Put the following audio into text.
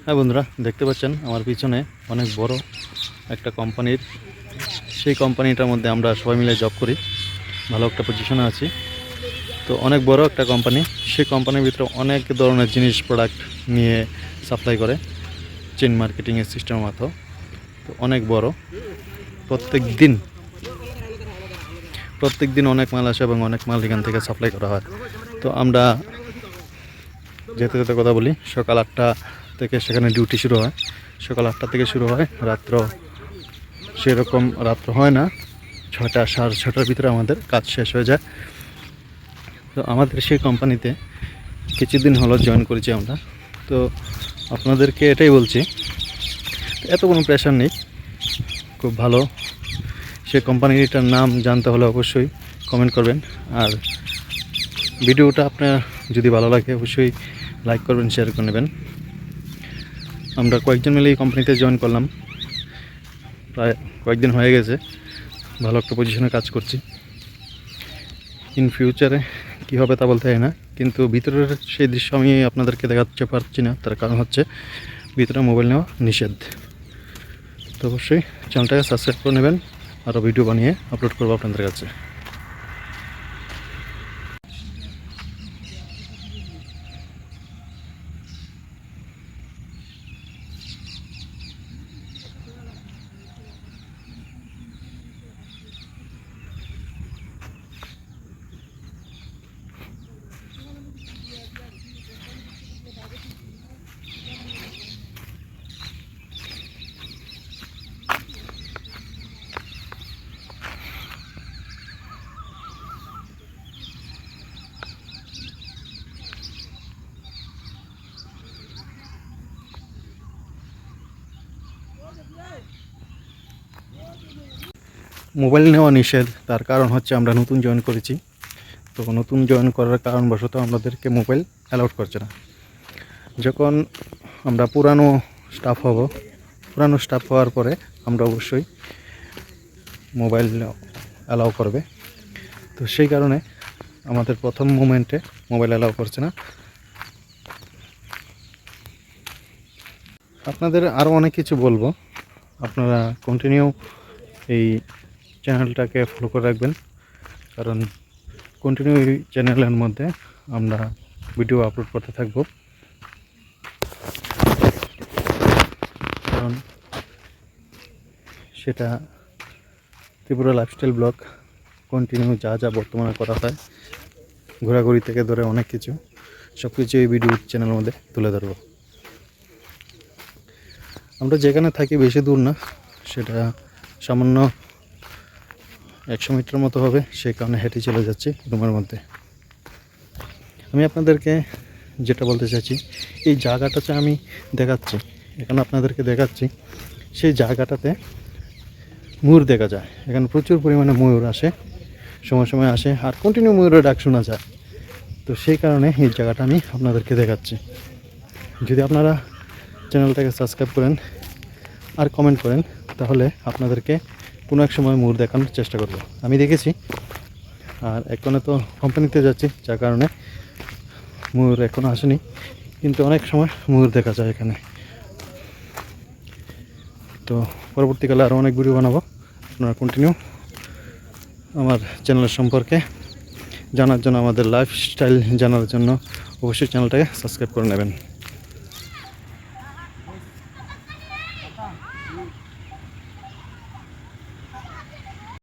হ্যাঁ বন্ধুরা, দেখতে পাচ্ছেন আমার পিছনে অনেক বড় একটা কোম্পানির, সেই কোম্পানিটার মধ্যে আমরা সবাই মিলে জব করি, ভালো একটা পজিশনে আছি। তো অনেক বড় একটা কোম্পানি, সেই কোম্পানির ভিতরে অনেক ধরনের জিনিস প্রোডাক্ট নিয়ে সাপ্লাই করে চেইন মার্কেটিংয়ের সিস্টেমের মতো। তো অনেক বড়, প্রত্যেক দিন অনেক মাল আসে এবং অনেক মাল এখান থেকে সাপ্লাই করা হয়। তো আমরা যেতে যেতে কথা বলি, সকাল 8টা থেকে সেখানে ডিউটি শুরু হয়। সকাল 8টা থেকে শুরু হয়, সেরকম রাত্র হয় না, 6টা 6:30টার ভিতরে আমাদের কাজ শেষ হয়ে যায়। তো আমাদের সেই কোম্পানিতে কিছুদিন হলো জয়েন করেছি আমরা। তো আপনাদেরকে এটাই বলছি, এত কোনো প্রেশার নেই, খুব ভালো। সেই কোম্পানিটার নাম জানতে হলে অবশ্যই কমেন্ট করবেন, আর ভিডিওটা আপনার যদি ভালো লাগে অবশ্যই লাইক করবেন, শেয়ার করে নেবেন। আমরা কয়েকজন মিলে এই কোম্পানিতে জয়েন করলাম, প্রায় কয়েকদিন হয়ে গেছে, ভালো একটা পজিশনে কাজ করছি। ইন ফিউচারে কী হবে তা বলতে হয় না, কিন্তু ভিতরের সেই দৃশ্য আমি আপনাদেরকে দেখাতে পারছি না, তার কারণ হচ্ছে ভিতরে মোবাইল নেওয়া নিষেধ। তো অবশ্যই চ্যানেলটাকে সাবস্ক্রাইব করে নেবেন, আরও ভিডিও বানিয়ে আপলোড করবো আপনাদের কাছে। মোবাইল নেওয়া নিষেধ, তার কারণ হচ্ছে আমরা নতুন জয়েন করেছি। তো নতুন জয়েন করার কারণবশত আমাদেরকে মোবাইল অ্যালাউড করছে না। যখন আমরা পুরানো স্টাফ হওয়ার পরে আমরা অবশ্যই মোবাইল অ্যালাউ করবে। তো সেই কারণে আমাদের প্রথম মোমেন্টে মোবাইল অ্যালাউ করছে না। আপনাদের আরও অনেক কিছু বলবো, আপনারা কন্টিনিউ এই চ্যানেলটাকে ফলো করে রাখবেন, কারণ কন্টিনিউ এই চ্যানেলের মধ্যে আমরা ভিডিও আপলোড করতে থাকব। কারণ সেটা ত্রিপুরা লাইফস্টাইল ব্লগ, কন্টিনিউ যা যা বর্তমানে করা হয়, ঘোরাঘুরি থেকে ধরে অনেক কিছু, সব কিছু এই ভিডিও চ্যানেলের মধ্যে তুলে ধরব। আমরা যেখানে থাকি বেশি দূর না, সেটা সামান্য 100 মিটার মতো হবে, সেই কারণে হেঁটে চলে যাচ্ছি রুমের মধ্যে। আমি আপনাদেরকে যেটা বলতে চাইছি, এই জায়গাটাতে আমি দেখাচ্ছি, এখানে আপনাদেরকে দেখাচ্ছি, সেই জায়গাটাতে ময়ূর দেখা যায়। এখানে প্রচুর পরিমাণে ময়ূর আসে, সময় সময় আসে, আর কন্টিনিউ ময়ূরের ডাক শোনা যায়। তো সেই কারণে এই জায়গাটা আমি আপনাদেরকে দেখাচ্ছি। যদি আপনারা চ্যানেলটাকে সাবস্ক্রাইব করেন আর কমেন্ট করেন, তাহলে আপনাদেরকে কোনো এক সময় ময়ূর দেখানোর চেষ্টা করব। আমি দেখেছি, আর এখনো তো কোম্পানিতে যাচ্ছি, যার কারণে ময়ূর এখনও আসেনি, কিন্তু অনেক সময় ময়ূর দেখা যায় এখানে। তো পরবর্তীকালে আরও অনেক ভিডিও বানাবো, আপনারা কন্টিনিউ আমার চ্যানেলের সম্পর্কে জানার জন্য, আমাদের লাইফস্টাইল জানার জন্য অবশ্যই চ্যানেলটাকে সাবস্ক্রাইব করে নেবেন।